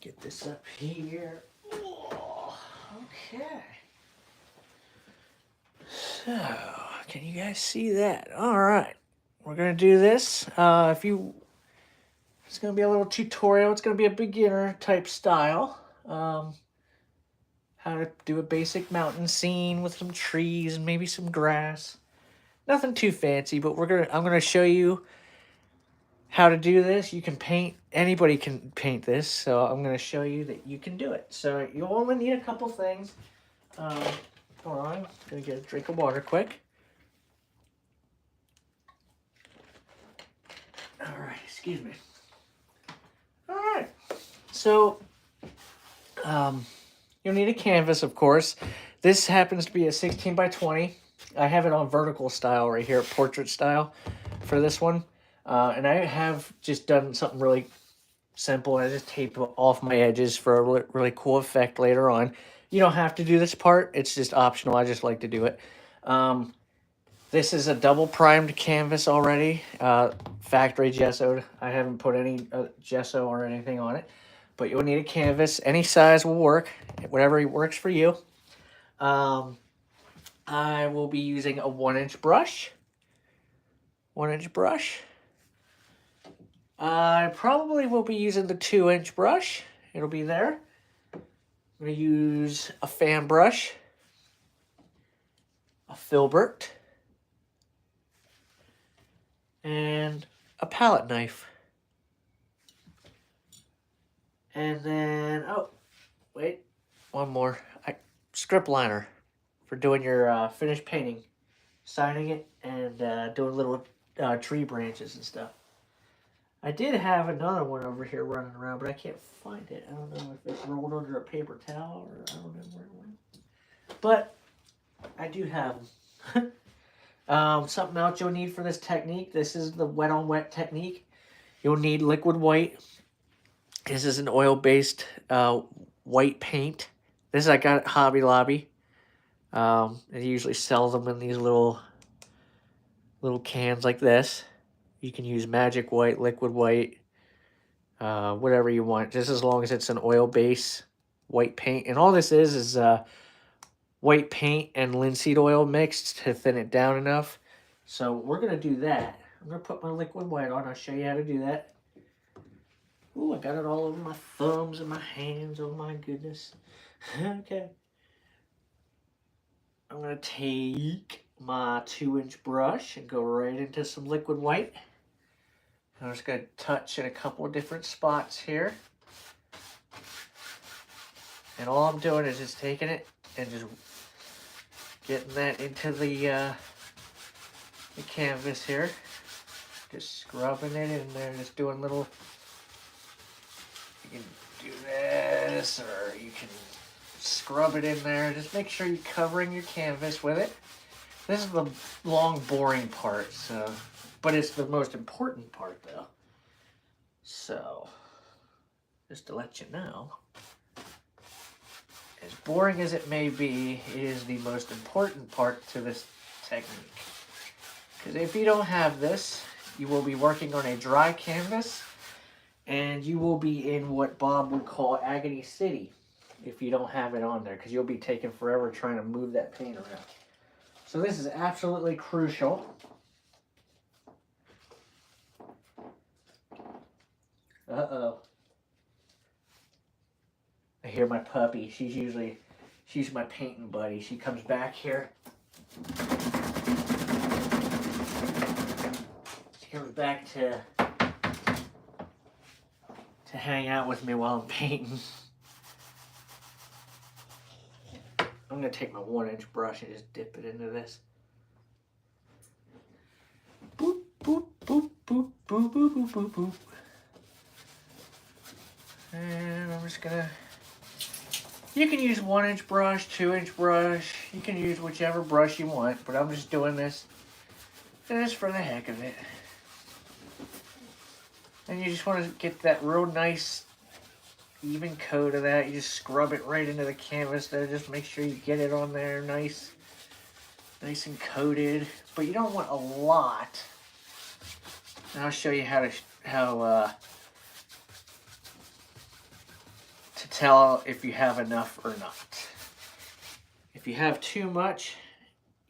Get this up here. Oh, okay. So, can you guys see that? All right. We're going to do this. It's going to be a little tutorial. It's going to be a beginner type style. How to do a basic mountain scene with some trees and maybe some grass. Nothing too fancy, but I'm going to show you how to do this. You can paint. Anybody can paint this, so I'm going to show you that you can do it. So you'll only need a couple things. Hold on, I'm going to get a drink of water quick. All right, excuse me. All right, so you'll need a canvas, of course. This happens to be a 16 by 20. I have it on vertical style right here, portrait style for this one. And I have just done something really simple. I just tape off my edges for a really, really cool effect later on. You don't have to do this part. It's just optional. I just like to do it. This is a double primed canvas already, factory gessoed. I haven't put any gesso or anything on it, but you'll need a canvas. Any size will work, whatever works for you. I will be using a 1-inch brush. 1-inch brush. I probably will be using the 2-inch brush. It'll be there. I'm going to use a fan brush, a filbert, and a palette knife. And then, oh, wait, one more. Strip liner for doing your finished painting, signing it, and doing little tree branches and stuff. I did have another one over here running around, but I can't find it. I don't know if it's rolled under a paper towel or I don't know where it went. But I do have them. Something else you'll need for this technique. This is the wet on wet technique. You'll need liquid white. This is an oil-based white paint. This I got at Hobby Lobby. They usually sell them in these little cans like this. You can use magic white, liquid white, whatever you want, just as long as it's an oil-based white paint. And all this is white paint and linseed oil mixed to thin it down enough. So we're going to do that. I'm going to put my liquid white on. I'll show you how to do that. Ooh, I got it all over my thumbs and my hands. Oh my goodness. Okay. I'm going to take my 2-inch brush and go right into some liquid white. I'm just going to touch in a couple of different spots here. And all I'm doing is just taking it and just getting that into the canvas here. Just scrubbing it in there, just doing little... You can do this, or you can scrub it in there. Just make sure you're covering your canvas with it. This is the long, boring part, but it's the most important part, though. So, just to let you know, as boring as it may be, it is the most important part to this technique. Because if you don't have this, you will be working on a dry canvas, and you will be in what Bob would call Agony City if you don't have it on there, because you'll be taking forever trying to move that paint around. So this is absolutely crucial. Uh-oh. I hear my puppy. She's my painting buddy. She comes back here. She comes back to hang out with me while I'm painting. I'm going to take my 1-inch brush and just dip it into this. Boop, boop, boop, boop, boop, boop, boop, boop, boop. And I'm just going to... You can use 1-inch brush, 2-inch brush. You can use whichever brush you want, but I'm just doing this just for the heck of it. And you just want to get that real nice, even coat of that. You just scrub it right into the canvas there. Just make sure you get it on there nice and coated. But you don't want a lot. And I'll show you how tell if you have enough or not. If you have too much,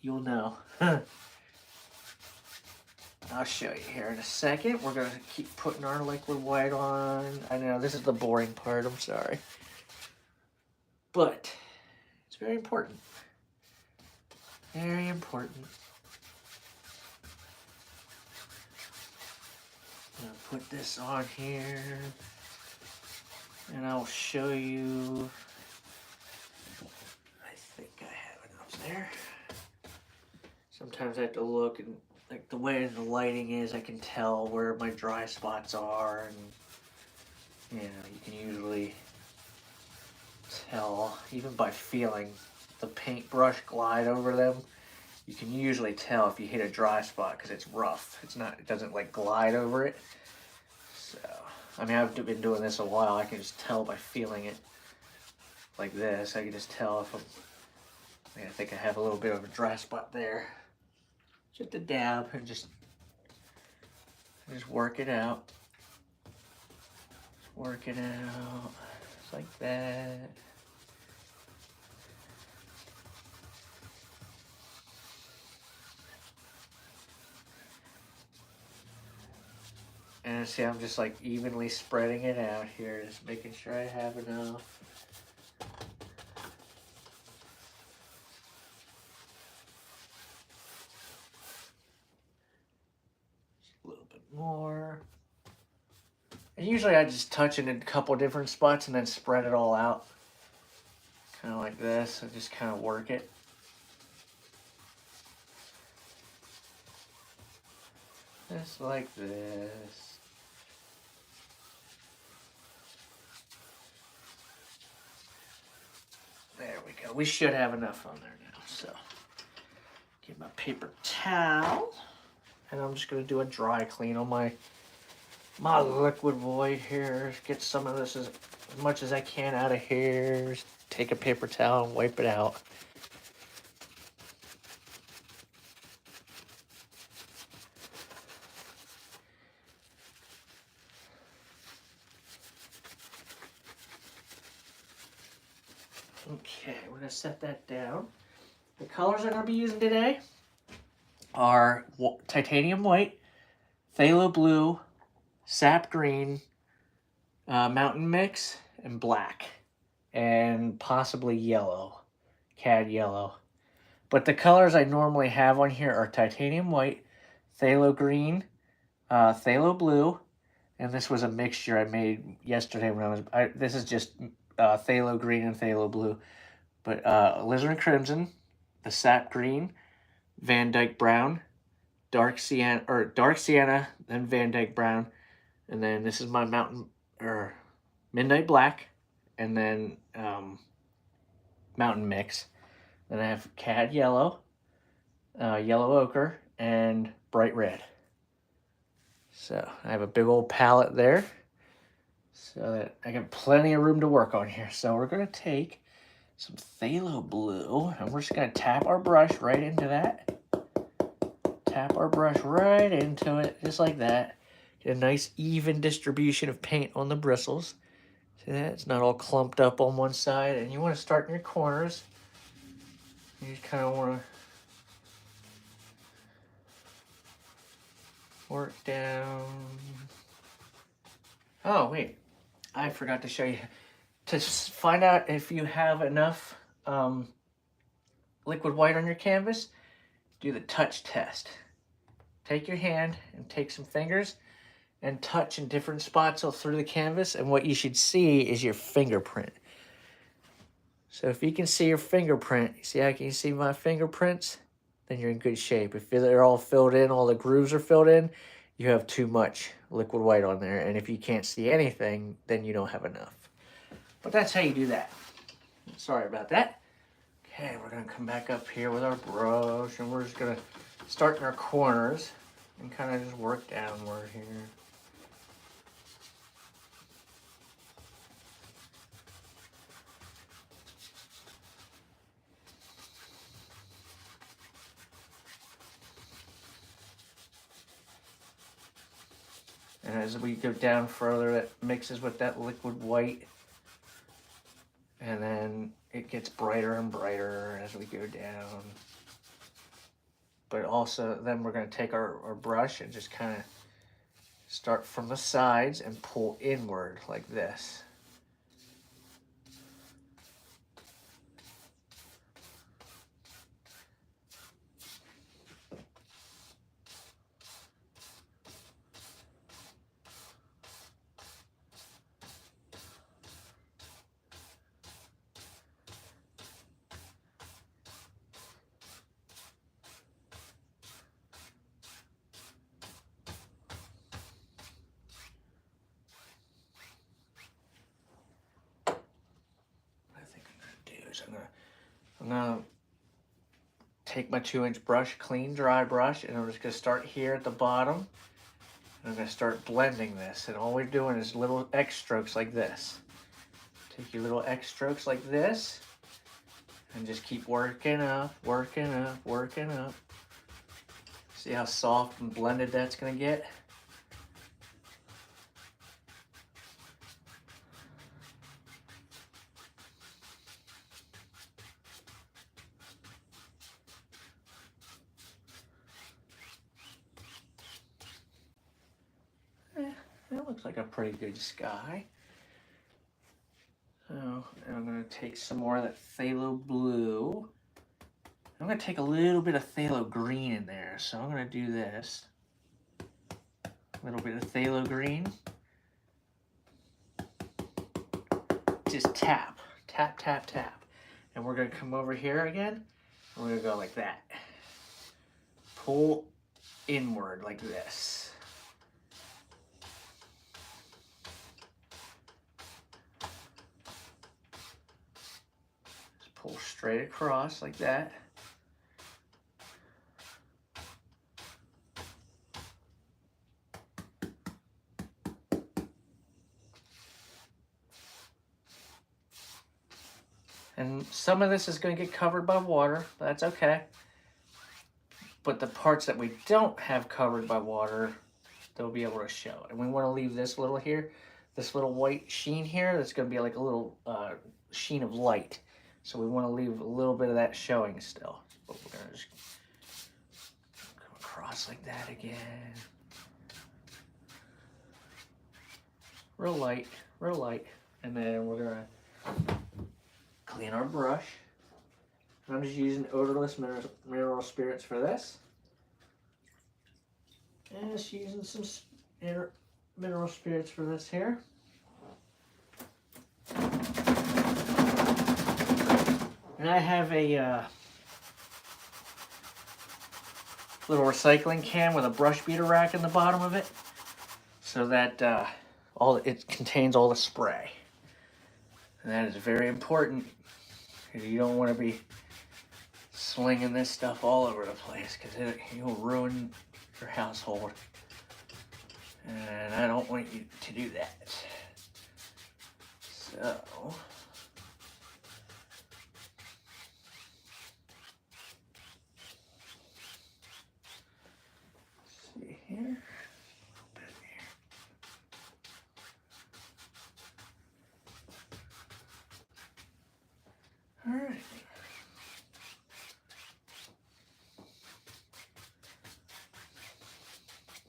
you'll know. I'll show you here in a second. We're going to keep putting our liquid white on. I know this is the boring part, I'm sorry. But it's very important. Very important. I'm going to put this on here. And I'll show you. I think I have enough there. Sometimes I have to look, and like the way the lighting is, I can tell where my dry spots are, and you can usually tell even by feeling the paintbrush glide over them. You can usually tell if you hit a dry spot because it's rough. It doesn't like glide over it. So, I mean, I've been doing this a while. I can just tell by feeling it like this. I can just tell if I think I have a little bit of a dry spot there. Just a dab and just work it out. Just work it out. Just like that. And see, I'm just like evenly spreading it out here, just making sure I have enough. Just a little bit more. And usually I just touch it in a couple different spots and then spread it all out. Kind of like this, and just kind of work it. Just like this. There we go. We should have enough on there now. So, get my paper towel, and I'm just gonna do a dry clean on my liquid void here. Get some of this as much as I can out of here. Just take a paper towel and wipe it out. Okay, we're gonna set that down. The colors I'm gonna be using today are titanium white, phthalo blue, sap green, mountain mix, and black, and possibly yellow, cad yellow. But the colors I normally have on here are titanium white, phthalo green, phthalo blue, and this was a mixture I made yesterday when this is just phthalo green and phthalo blue. But alizarin crimson, the sap green, Van Dyke brown, dark sienna, then Van Dyke brown, and then this is my midnight black, and then mountain mix. Then I have cad yellow, yellow ochre, and bright red. So I have a big old palette there, so that I got plenty of room to work on here. So we're gonna take some phthalo blue, and we're just gonna tap our brush right into that. Tap our brush right into it, just like that. Get a nice even distribution of paint on the bristles. See that? It's not all clumped up on one side. And you want to start in your corners. You just kind of want to work down. Oh, wait. I forgot to show you. To find out if you have enough liquid white on your canvas, do the touch test. Take your hand and take some fingers and touch in different spots all through the canvas, and what you should see is your fingerprint. So if you can see your fingerprint, you see how can you see my fingerprints? Then you're in good shape. If they're all filled in, all the grooves are filled in, you have too much liquid white on there. And if you can't see anything, then you don't have enough. But that's how you do that. Sorry about that. Okay, we're gonna come back up here with our brush, and we're just gonna start in our corners and kind of just work downward here. And as we go down further, that mixes with that liquid white. And then it gets brighter and brighter as we go down. But also then we're going to take our brush and just kind of start from the sides and pull inward like this. I'm gonna take my 2-inch brush, clean, dry brush, and I'm just gonna start here at the bottom. And I'm gonna start blending this, and all we're doing is little X strokes like this. Take your little X strokes like this, and just keep working up, working up, working up. See how soft and blended that's gonna get? That looks like a pretty good sky. So I'm going to take some more of that phthalo blue. I'm going to take a little bit of phthalo green in there. So I'm going to do this. A little bit of phthalo green. Just tap, tap, tap, tap. And we're going to come over here again. We're going to go like that. Pull inward like this. Pull straight across like that. And some of this is going to get covered by water. That's okay. But the parts that we don't have covered by water, they'll be able to show. And we want to leave this little here, this little white sheen here, that's going to be like a little sheen of light. So we want to leave a little bit of that showing still. But we're going to just come across like that again. Real light, real light. And then we're going to clean our brush. I'm just using odorless mineral spirits for this. And just using some mineral spirits for this here. And I have a little recycling can with a brush beater rack in the bottom of it, so that it contains all the spray. And that is very important, because you don't want to be slinging this stuff all over the place, because you'll ruin your household. And I don't want you to do that. So see here, a little bit here. All right.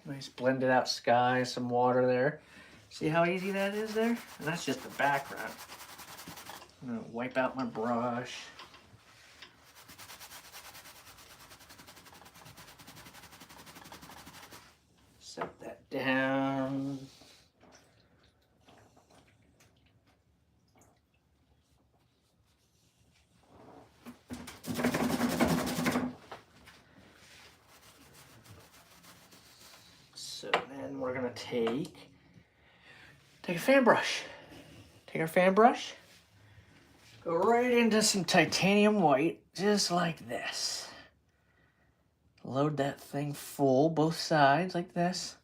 Nice blended out sky, some water there. See how easy that is there? And that's just the background. I'm gonna wipe out my brush. Set that down. So then we're gonna take a fan brush. Take our fan brush, go right into some titanium white, just like this. Load that thing full, both sides like this.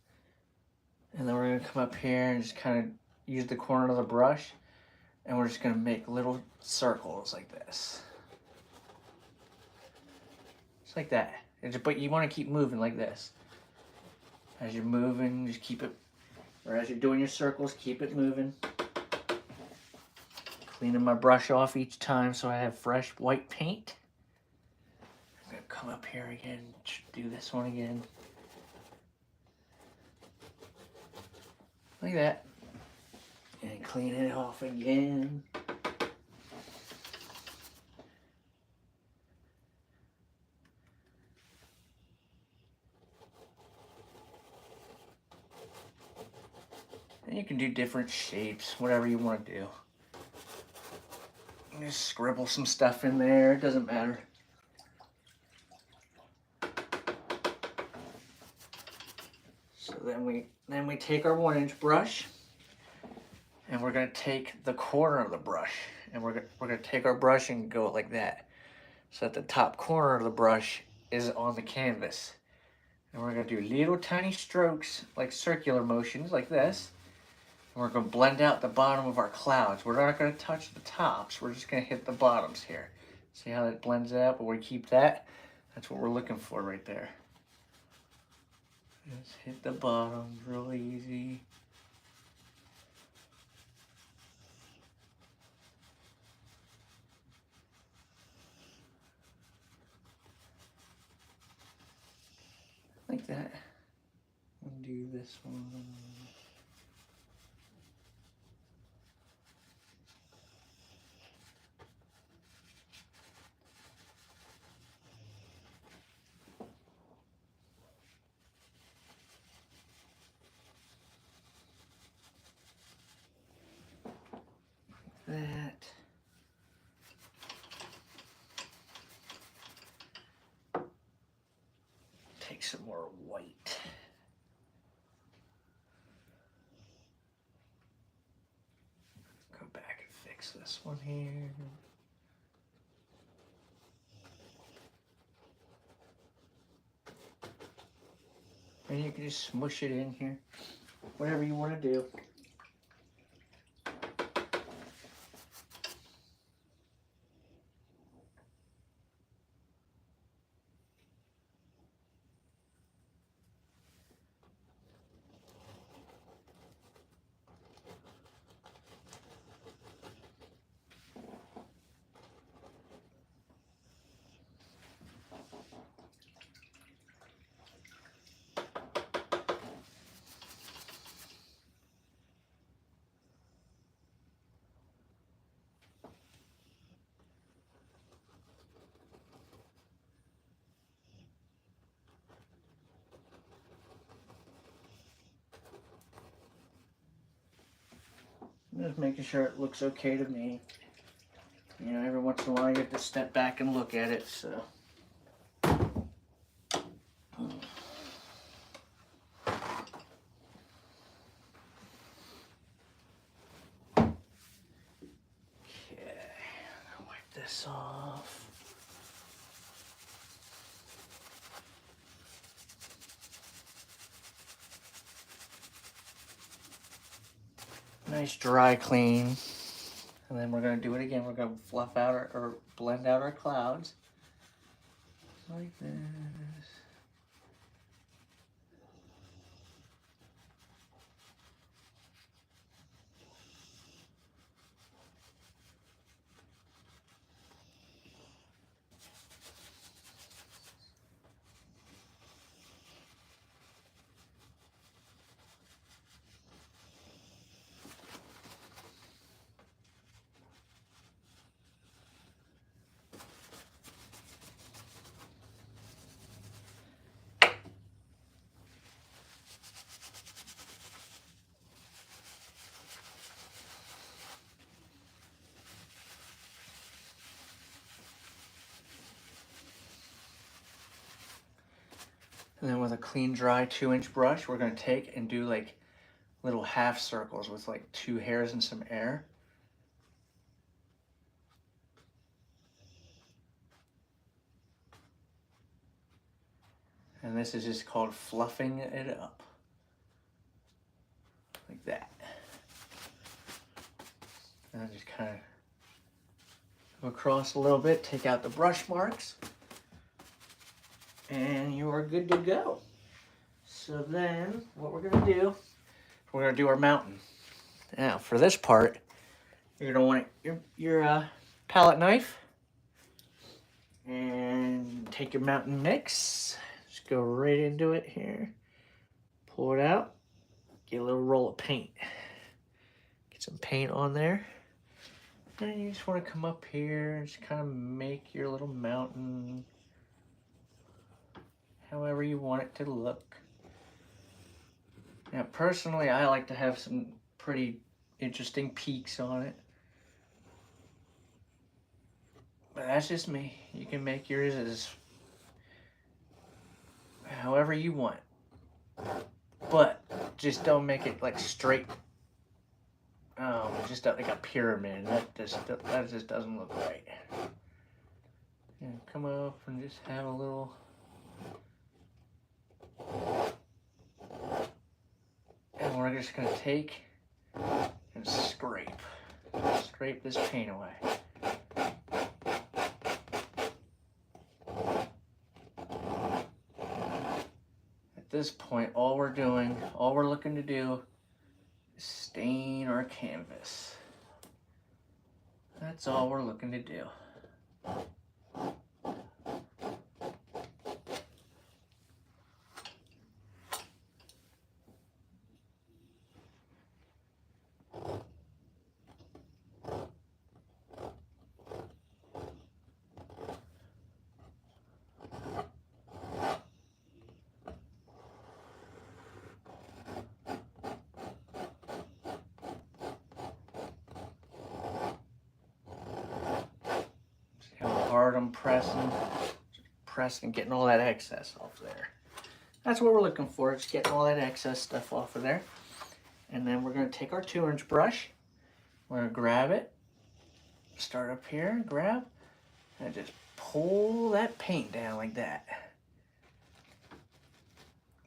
And then we're gonna come up here and just kind of use the corner of the brush, and we're just gonna make little circles like this. Just like that. But you wanna keep moving like this. As you're moving, just keep it, or as you're doing your circles, keep it moving. Cleaning my brush off each time so I have fresh white paint. I'm gonna come up here again, do this one again. Like that. And clean it off again. And you can do different shapes, whatever you want to do. Just scribble some stuff in there, it doesn't matter. So then we take our 1-inch brush, and we're gonna take the corner of the brush, and we're gonna take our brush and go like that, so that the top corner of the brush is on the canvas. And we're gonna do little tiny strokes, like circular motions, like this. And we're gonna blend out the bottom of our clouds. We're not gonna touch the tops. We're just gonna hit the bottoms here. See how that blends out, but we keep that. That's what we're looking for right there. Just hit the bottom real easy. Like that. Undo this one. That. Take some more white. Go back and fix this one here. And you can just smush it in here. Whatever you want to do. Just making sure it looks okay to me. You know, every once in a while you have to step back and look at it, so. This off. Nice dry clean. And then we're going to do it again. We're going to fluff out or blend out our clouds. Like this. And then with a clean, dry 2-inch brush, we're going to take and do like little half circles with like 2 hairs and some air. And this is just called fluffing it up. Like that. And then just kind of go across a little bit, take out the brush marks, and you are good to go. So then what we're going to do, we're going to do our mountain. Now for this part, You're gonna want your palette knife and take your mountain mix. Just go right into it here. Pull it out. Get a little roll of paint. Get some paint on there. And you just want to come up here and just kind of make your little mountain however you want it to look. Now, personally, I like to have some pretty interesting peaks on it. But that's just me. You can make yours as however you want. But just don't make it like straight. Just like a pyramid. That just doesn't look right. And come up and just have a little. And we're just gonna take and scrape this paint away. At this point, all we're looking to do is stain our canvas. That's all we're looking to do. Hard I'm pressing, getting all that excess off there. That's what we're looking for, just getting all that excess stuff off of there. And then we're going to take our 2-inch brush. We're going to grab it, start up here, grab, and just pull that paint down like that.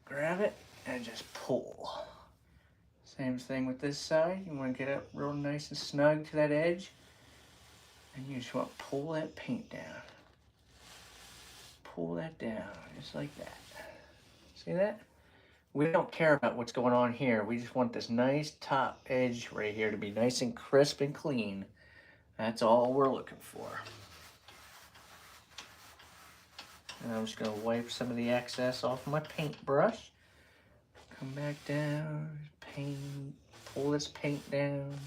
Grab it and just pull. Same thing with this side. You want to get it real nice and snug to that edge. And you just want to pull that paint down. Pull that down, just like that. See that? We don't care about what's going on here. We just want this nice top edge right here to be nice and crisp and clean. That's all we're looking for. And I'm just going to wipe some of the excess off my paintbrush. Come back down, paint, pull this paint down.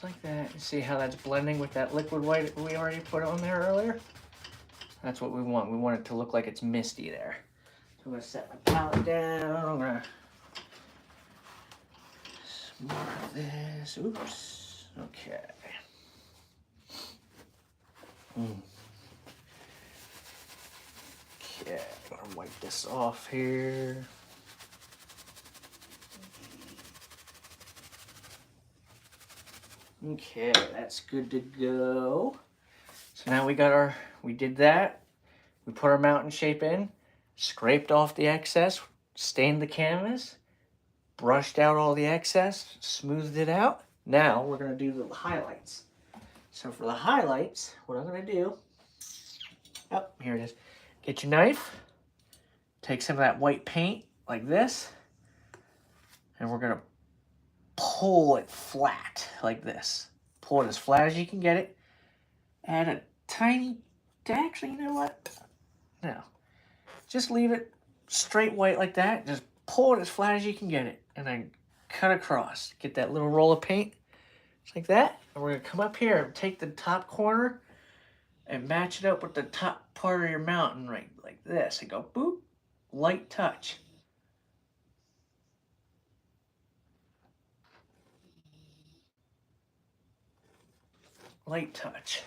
Like that. You see how that's blending with that liquid white we already put on there earlier? That's what we want. We want it to look like it's misty there. So I'm going to set my palette down. I'm going to smart this. Oops. Okay. Okay. I'm going to wipe this off here. Okay, that's good to go. So now we did that. We put our mountain shape in, scraped off the excess, stained the canvas, brushed out all the excess, smoothed it out. Now we're gonna do the highlights. So for the highlights, what I'm gonna do, oh, here it is. Get your knife, take some of that white paint like this, and we're gonna pull it flat like this. Pull it as flat as you can get it. Add a tiny, actually, you know what? No. Just leave it straight white like that. Just pull it as flat as you can get it. And then cut across. Get that little roll of paint. Just like that. And we're going to come up here and take the top corner and match it up with the top part of your mountain right like this. And go boop. Light touch. Light touch.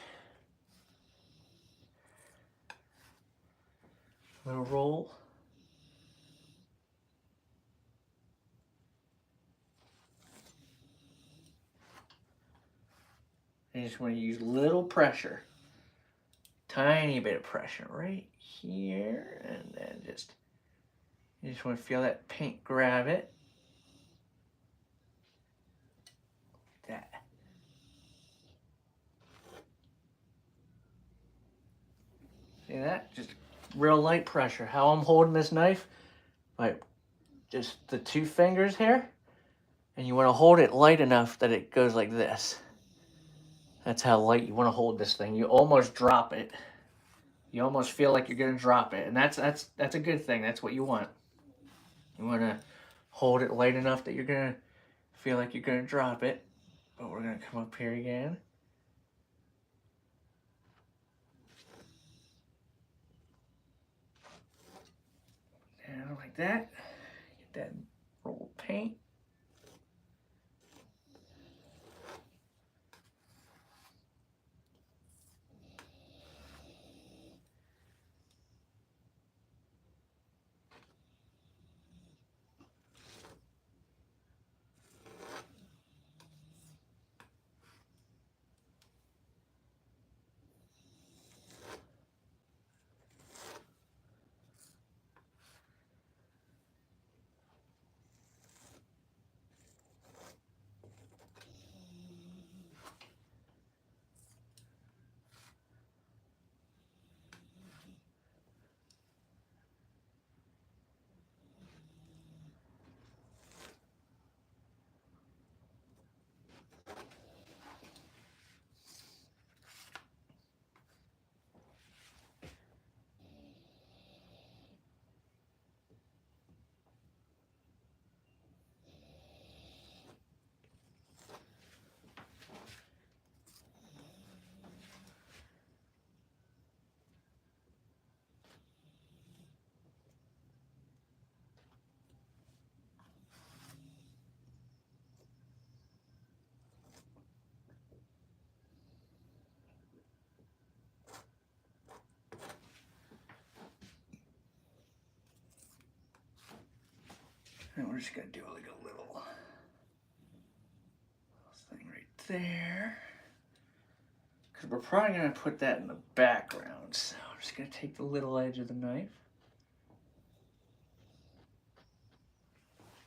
Little roll. You just want to use little pressure. Tiny bit of pressure right here. And then you just want to feel that paint grab it. Like that. Just real light pressure. How I'm holding this knife, like just the 2 fingers here, and you want to hold it light enough that it goes like this. That's how light you want to hold this thing. You almost drop it. You almost feel like you're gonna drop it, and that's a good thing. That's what you want. You want to hold it light enough that you're gonna feel like you're gonna drop it. But we're gonna come up here again. Down like that. Get that roll of paint. And we're just gonna do like a little thing right there. Because we're probably gonna put that in the background. So I'm just gonna take the little edge of the knife.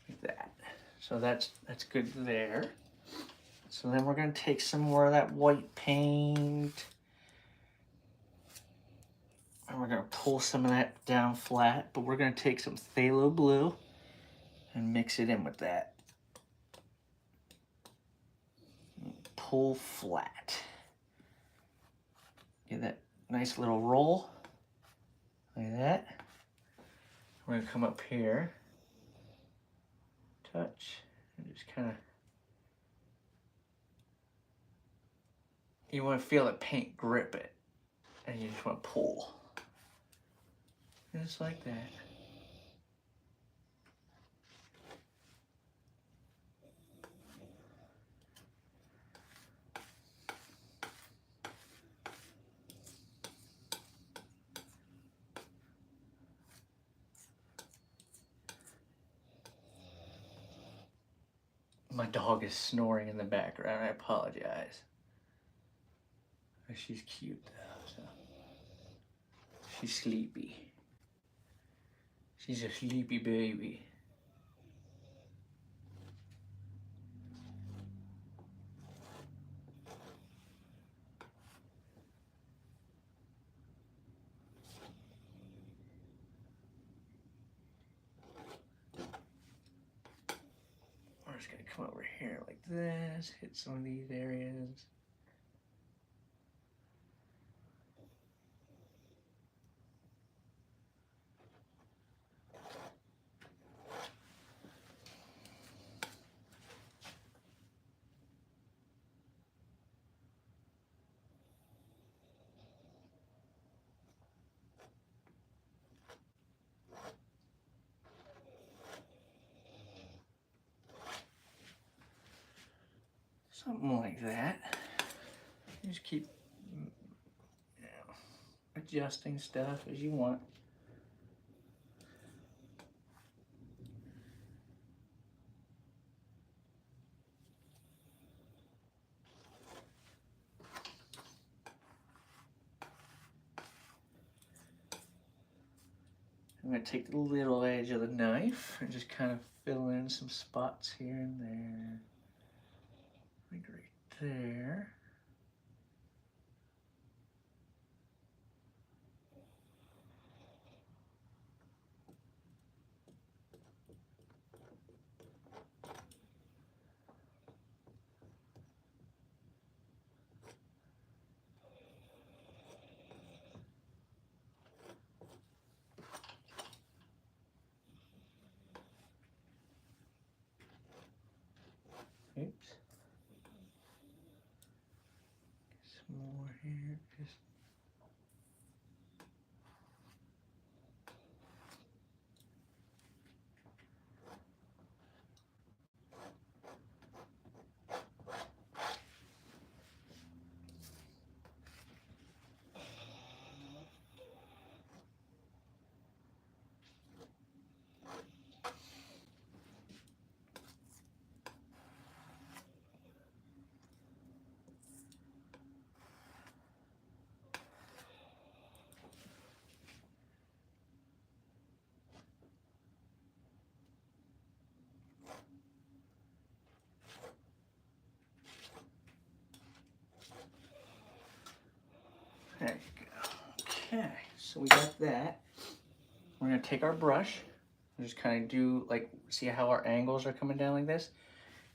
Like that. So that's good there. So then we're gonna take some more of that white paint. And we're gonna pull some of that down flat, but we're gonna take some phthalo blue and mix it in with that. Pull flat. Get that nice little roll, like that. We're gonna come up here, touch, and just kind of, you wanna feel the paint grip it, and you just wanna pull. Just like that. My dog is snoring in the background. I apologize. She's cute though, so she's sleepy. She's a sleepy baby. We're just gonna come over here like this, hit some of these areas. Something like that. You just keep adjusting stuff as you want. I'm going to take the little edge of the knife and just kind of fill in some spots here and there. Like right there. Some more here. Just there you go. Okay, so we got that. We're gonna take our brush and just kind of do like, see how our angles are coming down like this?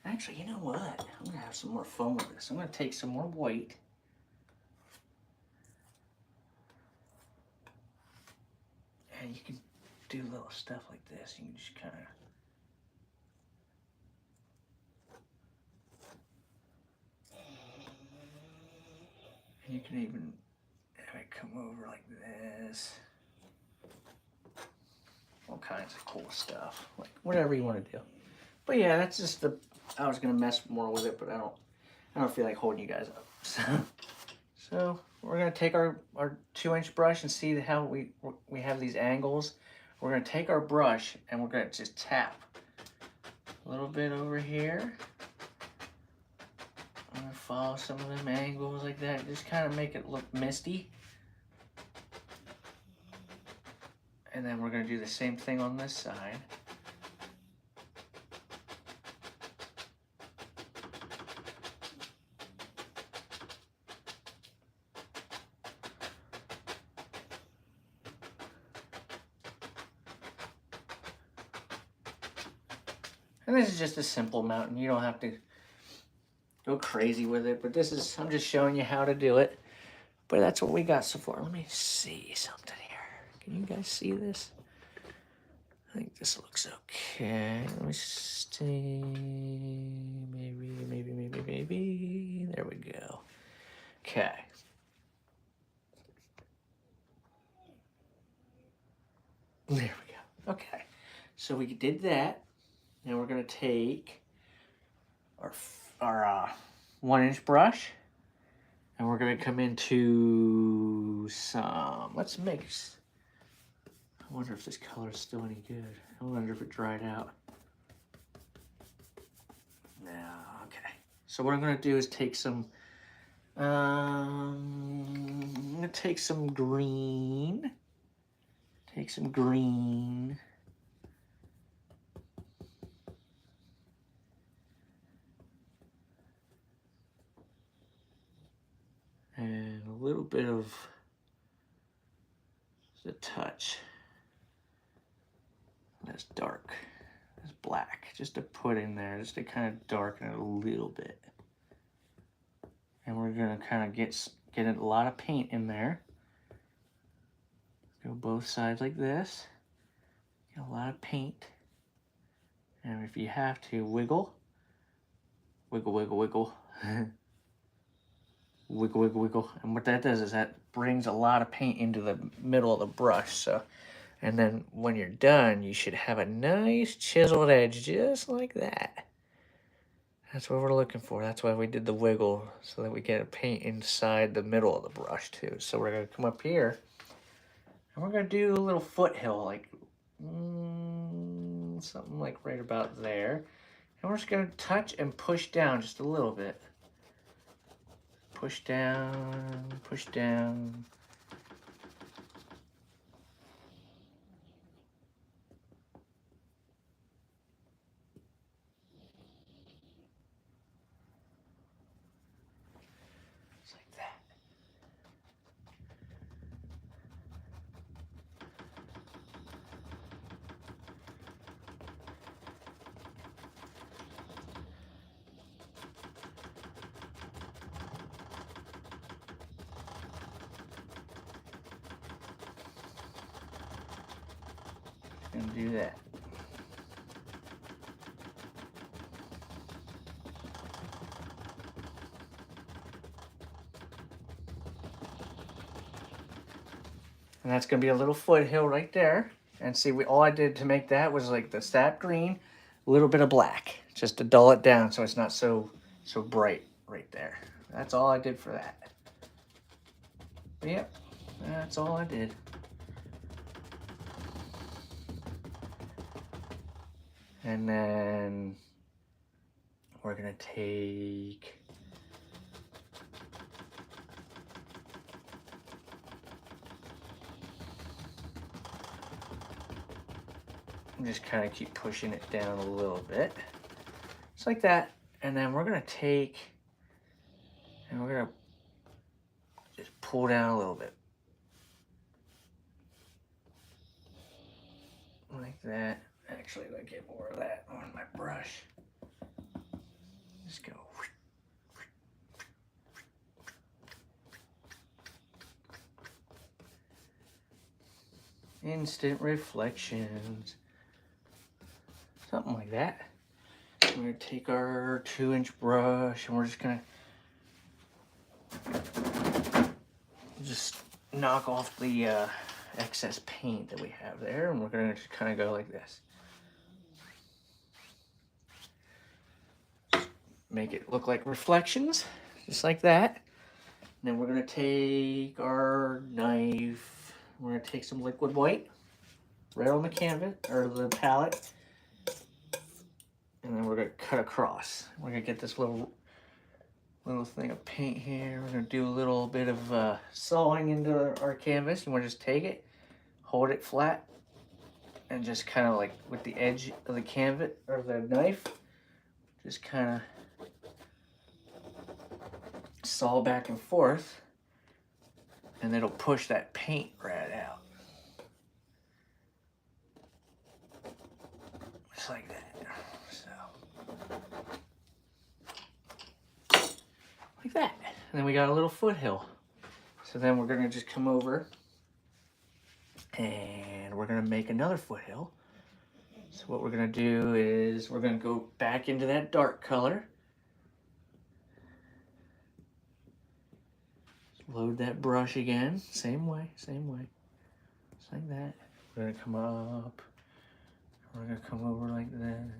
Actually, you know what? I'm gonna have some more fun with this. I'm gonna take some more white. And you can do little stuff like this. You can just kind of, you can even have it come over like this. All kinds of cool stuff, like whatever you want to do. But yeah, that's just the. I was gonna mess more with it, but I don't feel like holding you guys up. So we're gonna take our 2-inch brush and see how we have these angles. We're gonna take our brush and we're gonna just tap a little bit over here. I'm gonna follow some of them angles like that. Just kind of make it look misty. And then we're gonna do the same thing on this side. And this is just a simple mountain. You don't have to go crazy with it, but this is, I'm just showing you how to do it. But that's what we got so far. Let me see something here. Can you guys see this? I think this looks okay. Let me see. Maybe. There we go. Okay. There we go. Okay. So we did that. Now we're gonna take our 1-inch brush, and we're gonna come into some. Let's mix. I wonder if this color is still any good. I wonder if it dried out. No. Okay. So what I'm gonna do is take some. I'm gonna take some green. Take some green. And a little bit of the touch. That's dark. That's black. Just to put in there, just to kind of darken it a little bit. And we're gonna kind of get a lot of paint in there. Go both sides like this. Get a lot of paint. And if you have to, wiggle. Wiggle, wiggle, wiggle. Wiggle, wiggle, wiggle. And what that does is that brings a lot of paint into the middle of the brush. So, and then when you're done, you should have a nice chiseled edge just like that. That's what we're looking for. That's why we did the wiggle, so that we get a paint inside the middle of the brush too. So we're gonna come up here, and we're gonna do a little foothill, like something like right about there. And we're just gonna touch and push down just a little bit. Push down, push down. Just like that. And do that. And that's gonna be a little foothill right there. And see, all I did to make that was like the sap green, a little bit of black, just to dull it down so it's not so bright right there. That's all I did for that. But yep, that's all I did. And then we're gonna take just kind of keep pushing it down a little bit. Just like that. And then we're gonna take and we're gonna just pull down a little bit. Like that. Actually, let's get more of that on my brush. Just go. Instant reflections. Something like that. We're gonna take our 2-inch brush and we're just gonna just knock off the excess paint that we have there, and we're gonna just kind of go like this. Just make it look like reflections, just like that. And then we're gonna take our knife. We're gonna take some liquid white right on the canvas or the palette, and then we're gonna cut across. We're gonna get this little thing of paint here. We're gonna do a little bit of sawing into our canvas, and we'll just take it, hold it flat, and just kind of like with the edge of the canvas or the knife, just kind of saw back and forth, and it'll push that paint right out. Just like that. Like that. And then we got a little foothill. So then we're gonna just come over and we're gonna make another foothill. So what we're gonna do is we're gonna go back into that dark color. Load that brush again, same way. Just like that. We're gonna come up, we're gonna come over like this.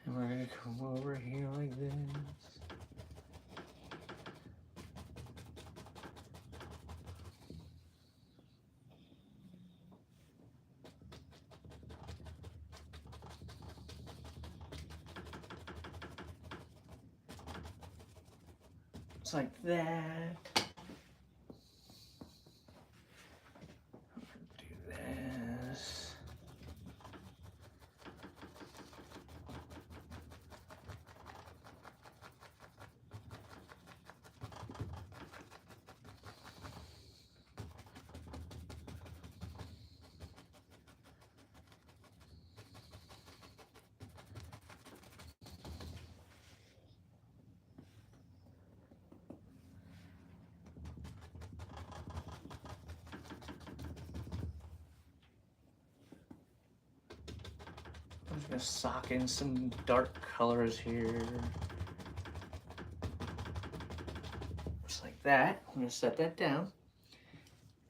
And we're gonna come over here like this. Just like that. Do this. I'm just gonna sock in some dark colors here. Just like that. I'm gonna set that down.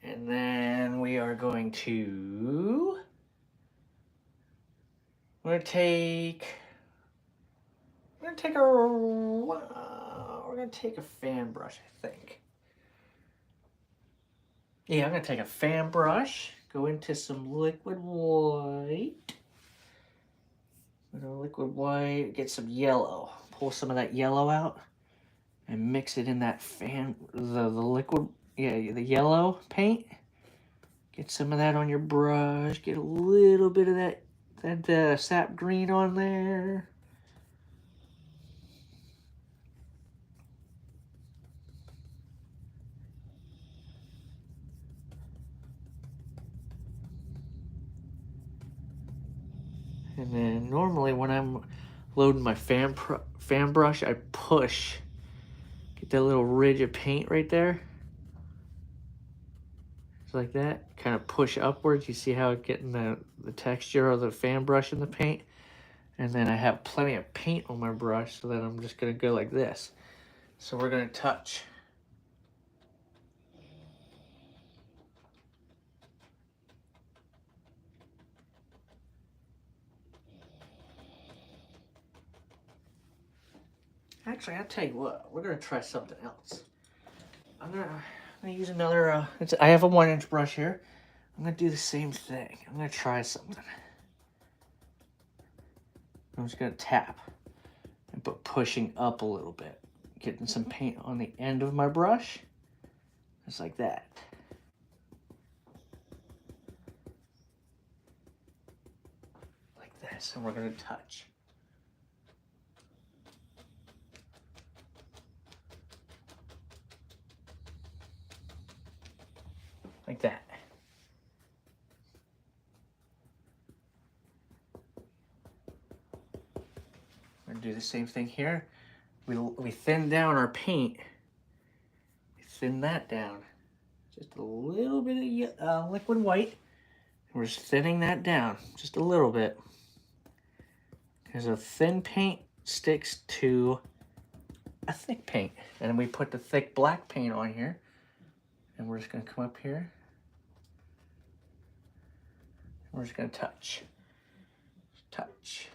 And then we are going to, we're gonna take a fan brush, I think. Yeah, I'm gonna take a fan brush, go into some liquid white. Liquid white, get some yellow. Pull some of that yellow out and mix it in that the liquid, yeah, the yellow paint. Get some of that on your brush. Get a little bit of that sap green on there. And then normally when I'm loading my fan brush, I push. Get that little ridge of paint right there. Just like that. Kind of push upwards. You see how it's getting the texture of the fan brush in the paint? And then I have plenty of paint on my brush, so then I'm just gonna go like this. So we're gonna touch. Actually, I'll tell you what, we're gonna try something else. I'm gonna use another, I have a 1-inch brush here. I'm gonna do the same thing. I'm gonna try something. I'm just gonna tap and put pushing up a little bit. Getting some paint on the end of my brush. Just like that. Like this, and we're gonna touch. Like that. We're gonna do the same thing here. We thin down our paint. We thin that down. Just a little bit of liquid white. We're just thinning that down just a little bit. Because a thin paint sticks to a thick paint. And then we put the thick black paint on here. And we're just gonna come up here. We're just gonna touch. Touch.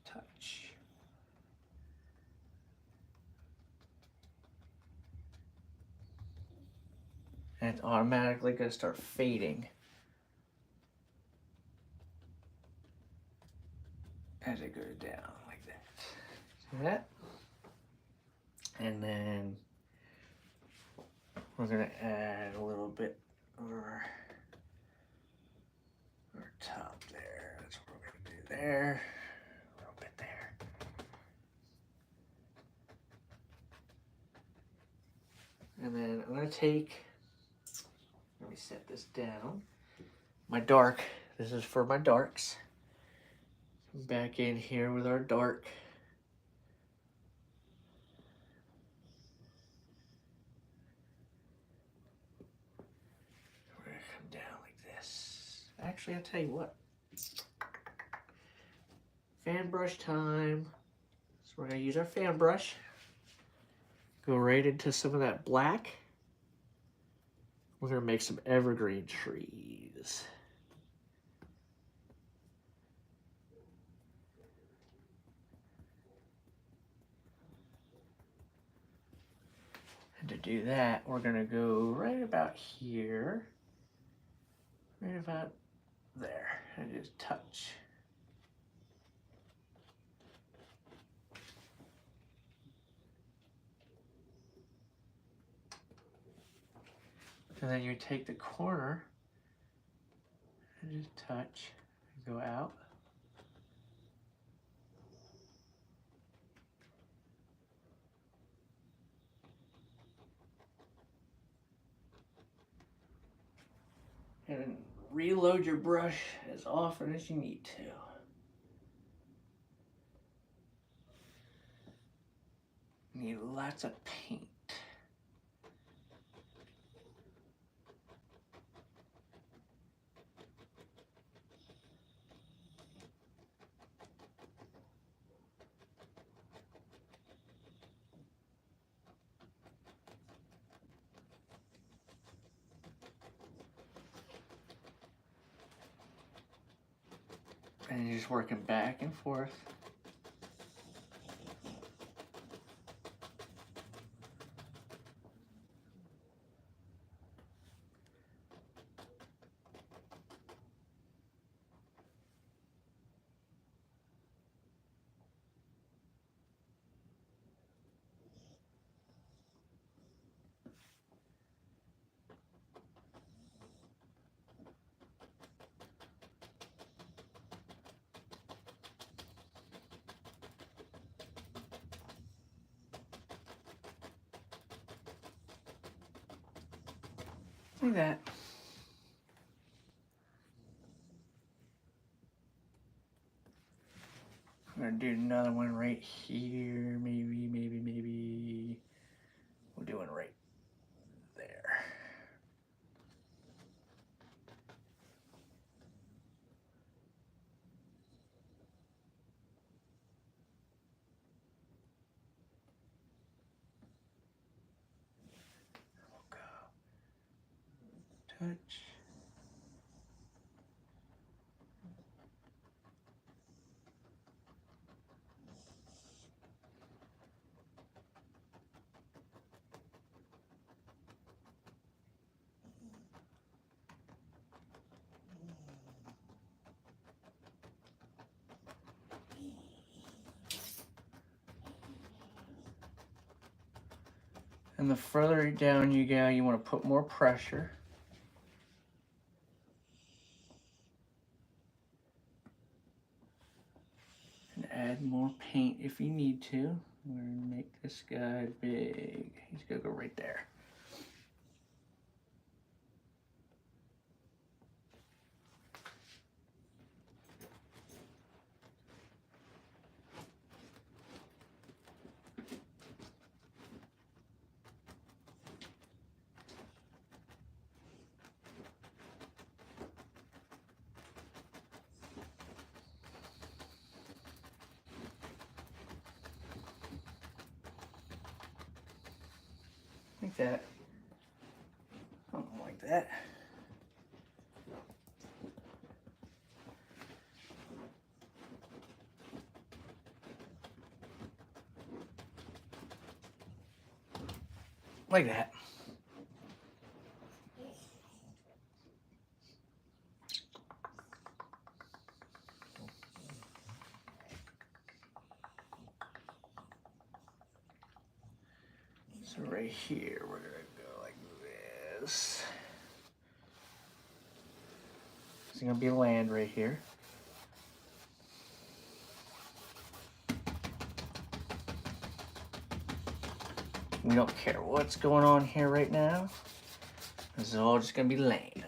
Touch. And it's automatically gonna start fading as it goes down like that. See that? And then we're gonna add a little bit over our top there. That's what we're gonna do there. A little bit there. And then I'm gonna take, let me set this down. My dark, this is for my darks. Back in here with our dark. We're gonna come down like this. Actually, I'll tell you what. Fan brush time. So we're gonna use our fan brush. Go right into some of that black. We're gonna make some evergreen trees. And to do that, we're gonna go right about here. Right about there. And just touch. And then you take the corner and just touch and go out. And then reload your brush as often as you need to. Need lots of paint. And you're just working back and forth. Like that. I'm gonna do another one right here. Maybe. We'll do one right there. We'll go touch. And the further down you go, you want to put more pressure. And add more paint if you need to. We're going to make this guy big. He's going to go right there. Like that. Something like that. Like that. So right here, we're gonna go like this. It's gonna be land right here. We don't care what's going on here right now. This is all just gonna be land.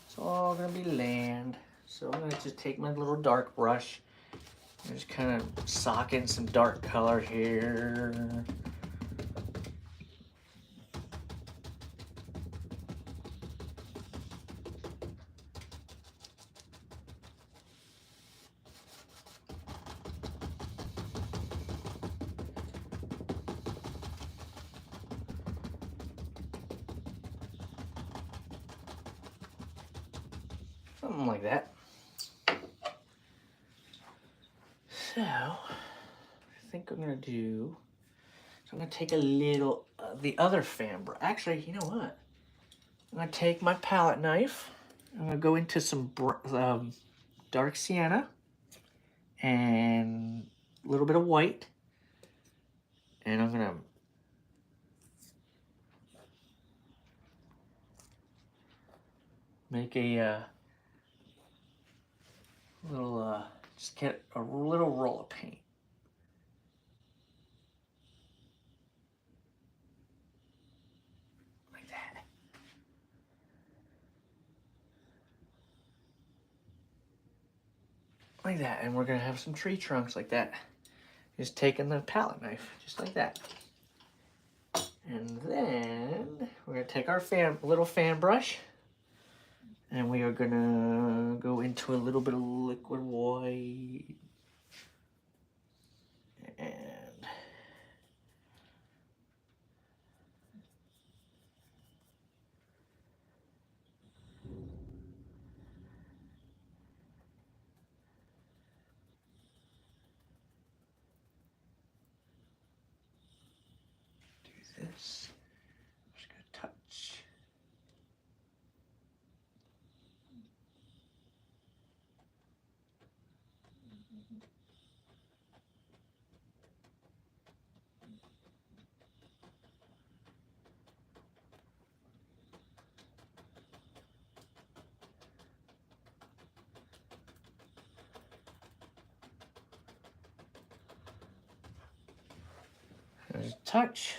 It's all gonna be land. So I'm gonna just take my little dark brush and just kind of sock in some dark color here. Something like that. So, I think I'm gonna do, so I'm gonna take a little, the other fan brush. Actually, you know what? I'm gonna take my palette knife. I'm gonna go into some dark sienna and a little bit of white. And I'm gonna make a little, just get a little roll of paint. Like that. Like that. And we're gonna have some tree trunks like that. Just taking the palette knife, just like that. And then we're gonna take our little fan brush, and we are gonna go into a little bit of liquid white. And do this. I'm just gonna touch. There's a touch.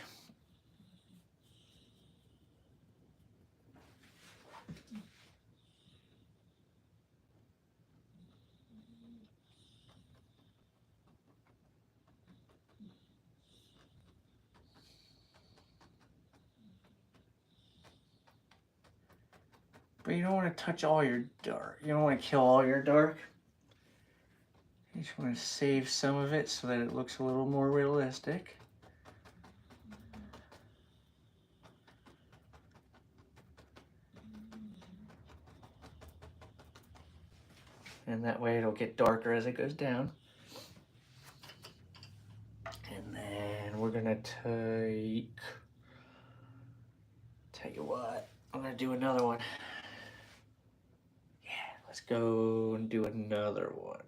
But you don't want to touch all your dark. You don't want to kill all your dark. You just want to save some of it so that it looks a little more realistic. And that way it'll get darker as it goes down. And then we're gonna tell you what, I'm gonna do another one. Yeah, let's go and do another one.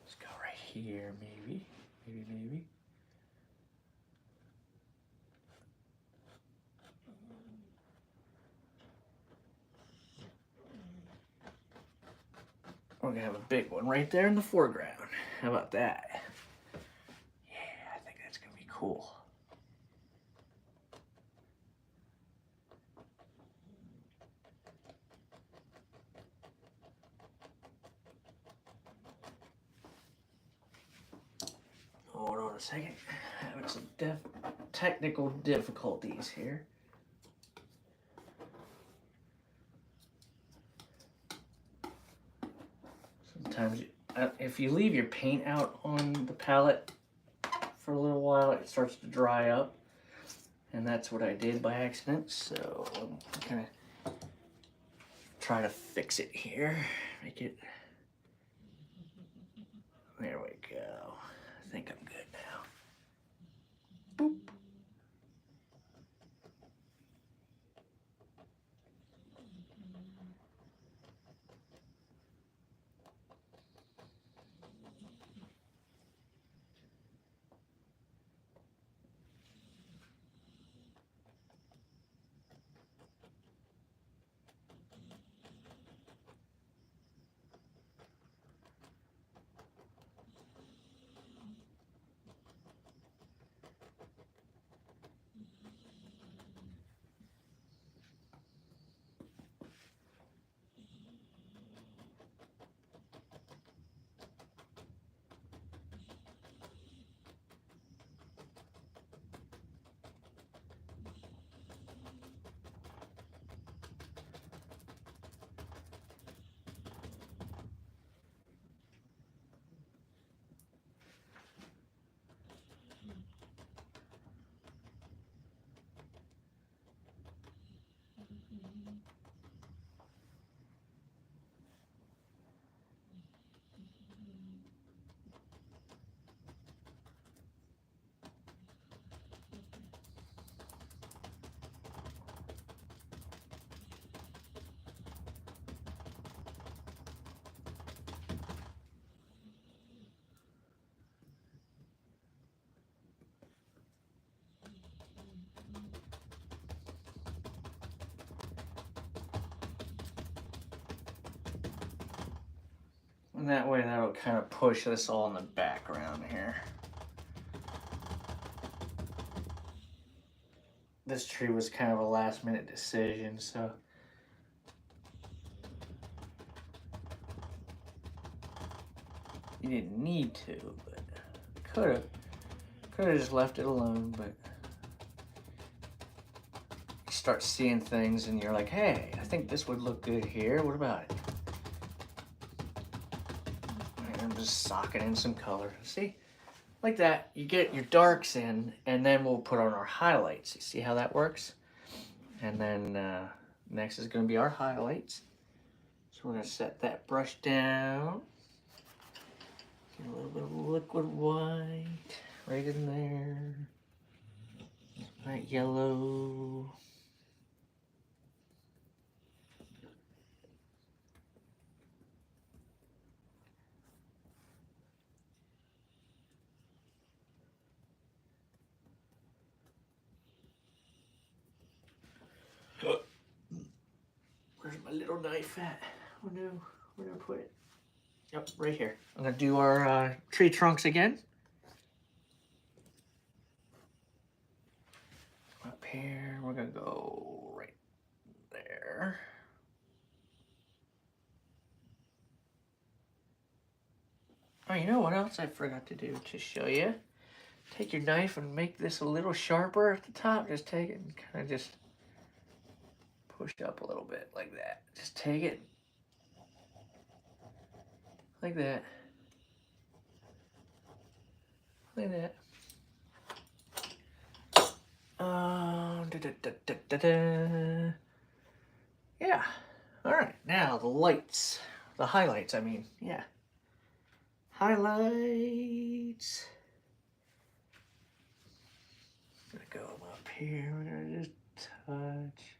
Let's go right here, maybe. We're gonna have a big one right there in the foreground. How about that? Yeah, I think that's gonna be cool. Hold on a second. Having some technical difficulties here. Sometimes, if you leave your paint out on the palette for a little while, it starts to dry up. And that's what I did by accident. So I'm gonna try to fix it here. Make it. There we go. I think I'm good now. Boop. And that way that'll kind of push this all in the background here. This tree was kind of a last minute decision, so. You didn't need to, but could have just left it alone, but you start seeing things and you're like, hey, I think this would look good here. What about it? And I'm just socking in some color. See? Like that, you get your darks in, and then we'll put on our highlights. You see how that works? And then next is going to be our highlights. So we're going to set that brush down. Get a little bit of liquid white right in there. That yellow. Where's my little knife at? Oh no, where did I put it? Yep, right here. I'm gonna do our tree trunks again. Up here, we're gonna go right there. Oh, you know what else I forgot to do to show you? Take your knife and make this a little sharper at the top. Just take it and kind of just push up a little bit like that. Just take it like that. Like that. Yeah. All right. Now the lights, the highlights. I mean, yeah. Highlights. I'm gonna go up here. We're gonna just touch.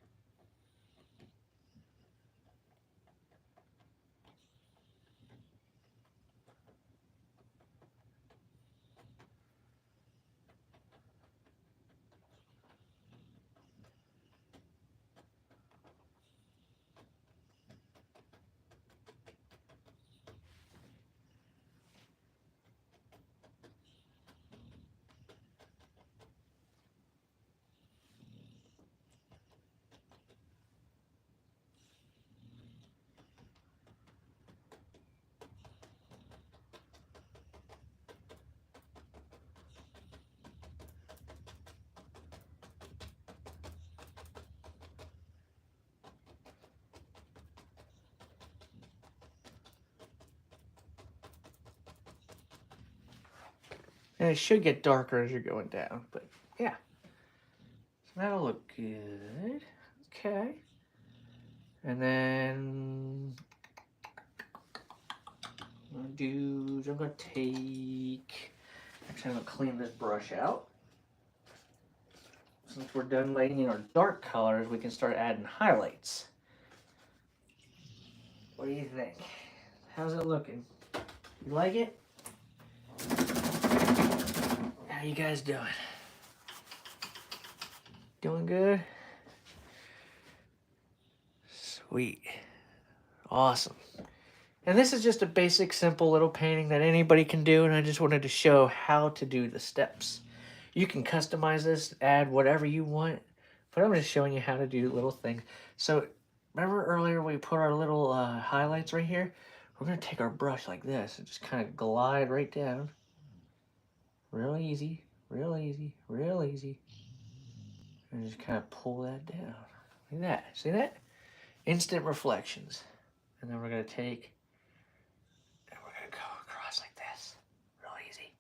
And it should get darker as you're going down, but yeah. So that'll look good. Okay. And then I'm gonna take, actually I'm gonna clean this brush out. Since we're done laying in our dark colors, we can start adding highlights. What do you think? How's it looking? You like it? How you guys doing? Doing good? Sweet. Awesome. And this is just a basic, simple little painting that anybody can do, and I just wanted to show how to do the steps. You can customize this, add whatever you want, but I'm just showing you how to do little things. So, remember earlier we put our little highlights right here? We're going to take our brush like this and just kind of glide right down. Real easy, real easy, real easy. And just kind of pull that down. Like that. See that? Instant reflections. And then we're going to take, and we're going to go across like this. Real easy.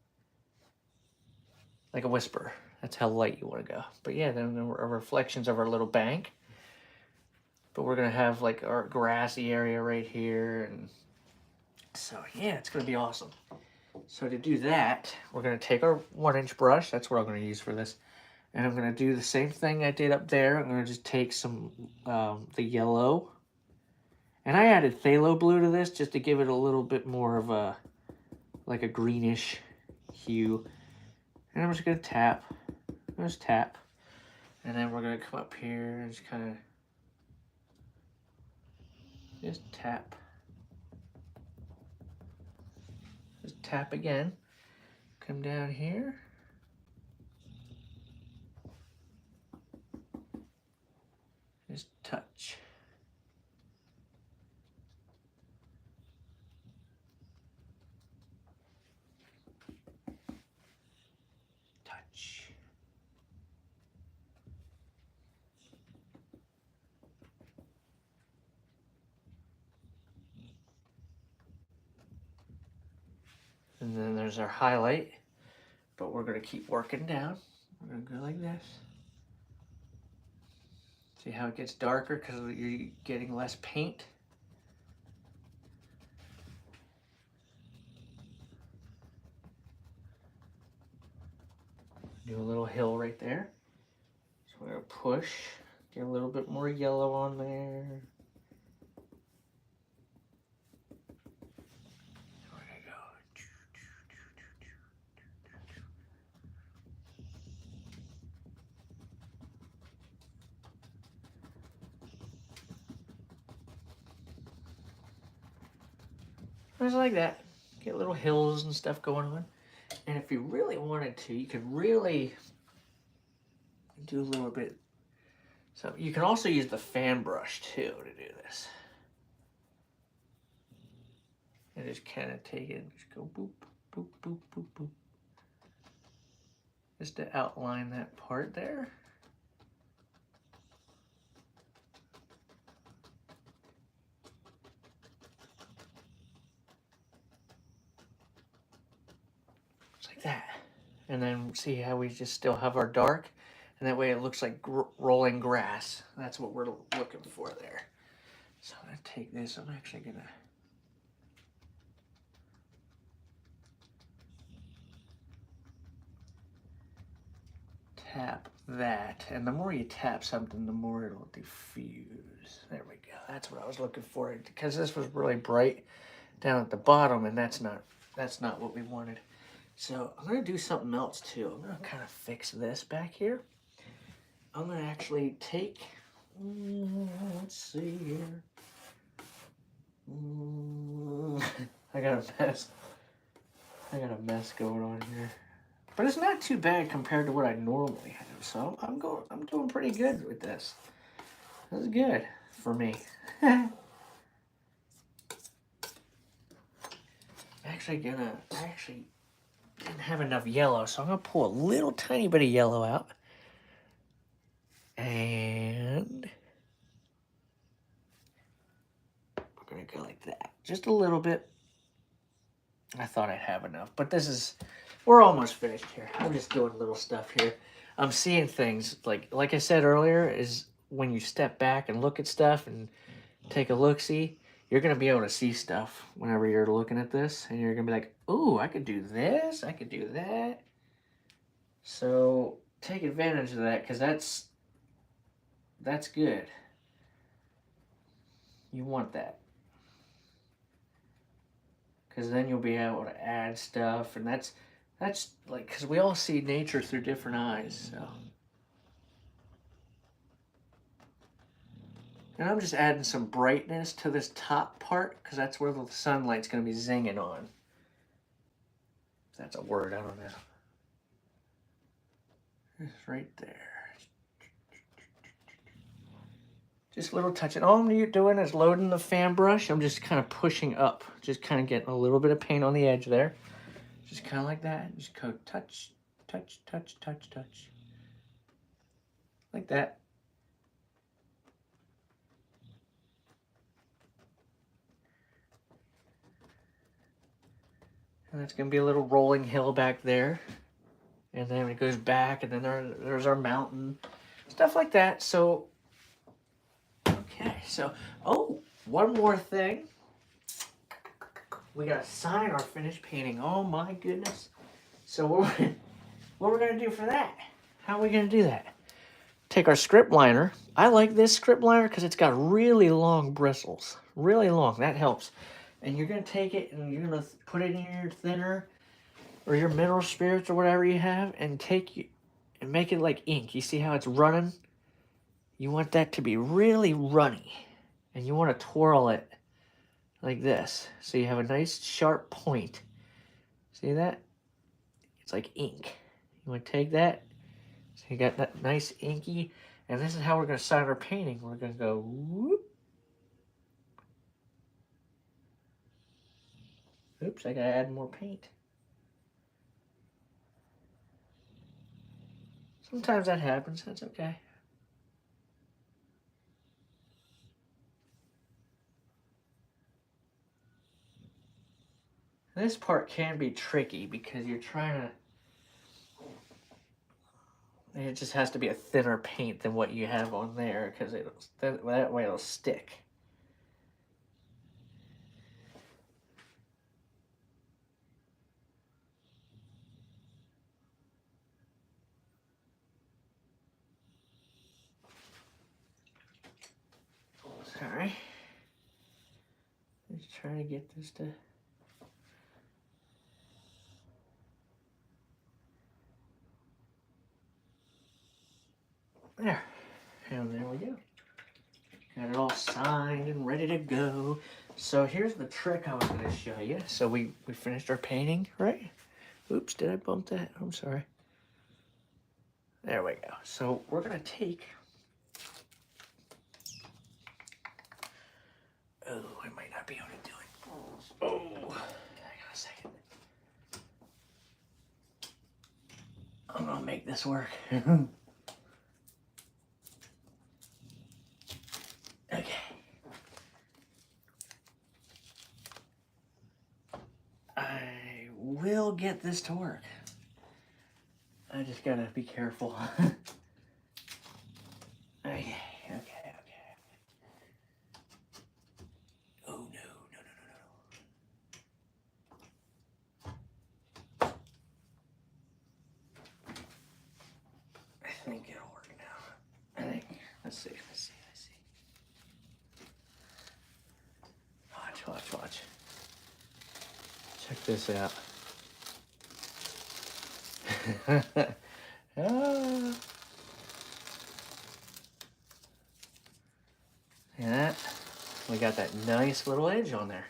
Like a whisper. That's how light you want to go. But yeah, then our reflections of our little bank. But we're going to have like our grassy area right here. And so yeah, it's going to be awesome. So to do that, we're going to take our 1-inch brush. That's what I'm going to use for this. And I'm going to do the same thing I did up there. I'm going to just take some, the yellow. And I added phthalo blue to this just to give it a little bit more of a, like a greenish hue. And I'm just going to tap. Just tap. And then we're going to come up here and just kind of, just tap. Just tap again. Come down here. Just touch. Touch. And then there's our highlight, but we're going to keep working down. We're going to go like this. See how it gets darker because you're getting less paint? Do a little hill right there. So we're going to push, get a little bit more yellow on there. Just like that. Get little hills and stuff going on. And if you really wanted to, you could really do a little bit. So you can also use the fan brush too to do this. And just kind of take it and just go boop, boop, boop, boop, boop. Just to outline that part there. Just like that. And then see how we just still have our dark, and that way it looks like rolling grass. That's what we're looking for there. So I'm gonna take this, I'm actually gonna tap that, and the more you tap something, the more it'll diffuse. There we go. That's what I was looking for, because this was really bright down at the bottom, and that's not what we wanted. So I'm gonna do something else too. I'm gonna kind of fix this back here. I'm gonna actually take, let's see here. I got a mess going on here, but it's not too bad compared to what I normally have. So I'm doing pretty good with this. This is good for me. I actually didn't have enough yellow, so I'm gonna pull a little tiny bit of yellow out, and we're gonna go like that, just a little bit. I thought I'd have enough, but we're almost finished here. I'm just doing little stuff here. I'm seeing things, like I said earlier, is when you step back and look at stuff and take a look-see, you're going to be able to see stuff whenever you're looking at this, and you're going to be like, ooh, I could do this, I could do that. So take advantage of that, because that's good. You want that. Because then you'll be able to add stuff, and that's like, because we all see nature through different eyes, so. And I'm just adding some brightness to this top part, because that's where the sunlight's going to be zinging on. If that's a word, I don't know. It's right there. Just a little touch. And all I'm doing is loading the fan brush. I'm just kind of pushing up. Just kind of getting a little bit of paint on the edge there. Just kind of like that. Just go touch, touch, touch, touch, touch. Like that. And that's going to be a little rolling hill back there. And then it goes back, and then there's our mountain. Stuff like that. So, okay. So, oh, one more thing. We got to sign our finished painting. Oh, my goodness. So, what we're going to do for that? How are we going to do that? Take our script liner. I like this script liner because it's got really long bristles. Really long. That helps. And you're going to take it and you're going to put it in your thinner or your mineral spirits or whatever you have, and make it like ink. You see how it's running? You want that to be really runny. And you want to twirl it like this. So you have a nice sharp point. See that? It's like ink. You want to take that. So you got that nice inky. And this is how we're going to sign our painting. We're going to go whoop. Oops, I got to add more paint. Sometimes that happens. That's okay. This part can be tricky because you're trying to... It just has to be a thinner paint than what you have on there, because that way it'll stick. Sorry. Just trying to get this to... There. And there we go. Got it all signed and ready to go. So here's the trick I was going to show you. So we finished our painting, right? Oops, did I bump that? I'm sorry. There we go. So we're going to take... Oh, I might not be able to do it. Oh, hang on a second. I'm going to make this work. Okay. I will get this to work. I just gotta be careful. Okay. Oh, no. I think it'll work now. Let's see. Watch. Check this out. Ah. Yeah, we got that nice little edge on there.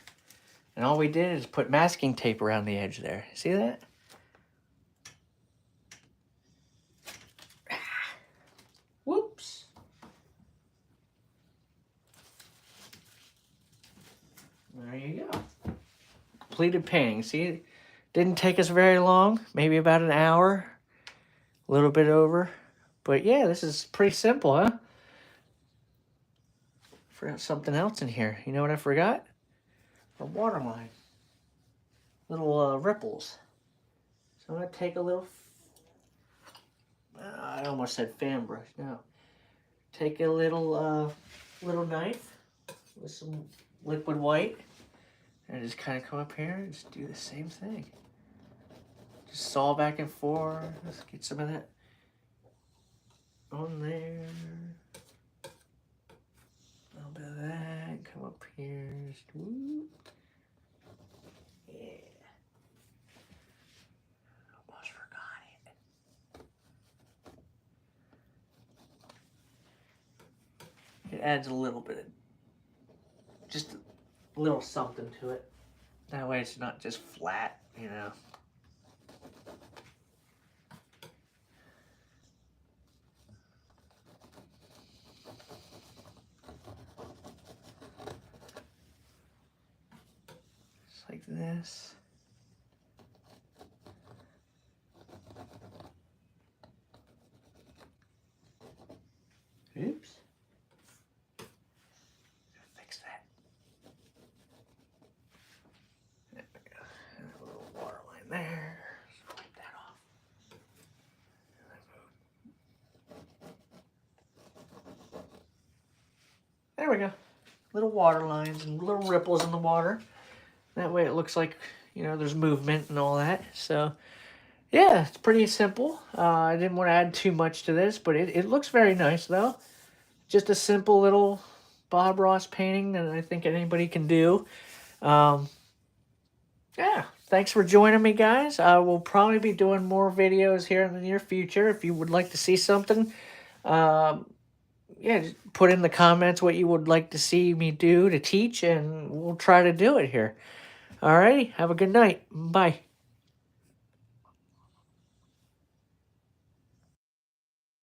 And all we did is put masking tape around the edge there. See that? Whoops. There you go. Completed painting. See, it didn't take us very long. Maybe about an hour. A little bit over. But yeah, this is pretty simple, huh? Forgot something else in here. You know what I forgot? A waterline. Little ripples. So I'm going to take a little... I almost said fan brush. No. Take a little knife with some liquid white. And just kind of come up here and just do the same thing. Just saw back and forth. Let's get some of that on there. A little bit of that. Come up here. Just whoop. Yeah. Almost forgot it. It adds a little bit of, just a little something to it. That way it's not just flat, you know. Just like this. Oops. Fix that. There we go. And a little water line there. So wipe that off. There we go. Little water lines and little ripples in the water. That way it looks like, you know, there's movement and all that. So, yeah, it's pretty simple. I didn't want to add too much to this, but it looks very nice, though. Just a simple little Bob Ross painting that I think anybody can do. Yeah, thanks for joining me, guys. I will probably be doing more videos here in the near future. If you would like to see something, yeah, just put in the comments what you would like to see me do to teach, and we'll try to do it here. Alrighty, have a good night. Bye.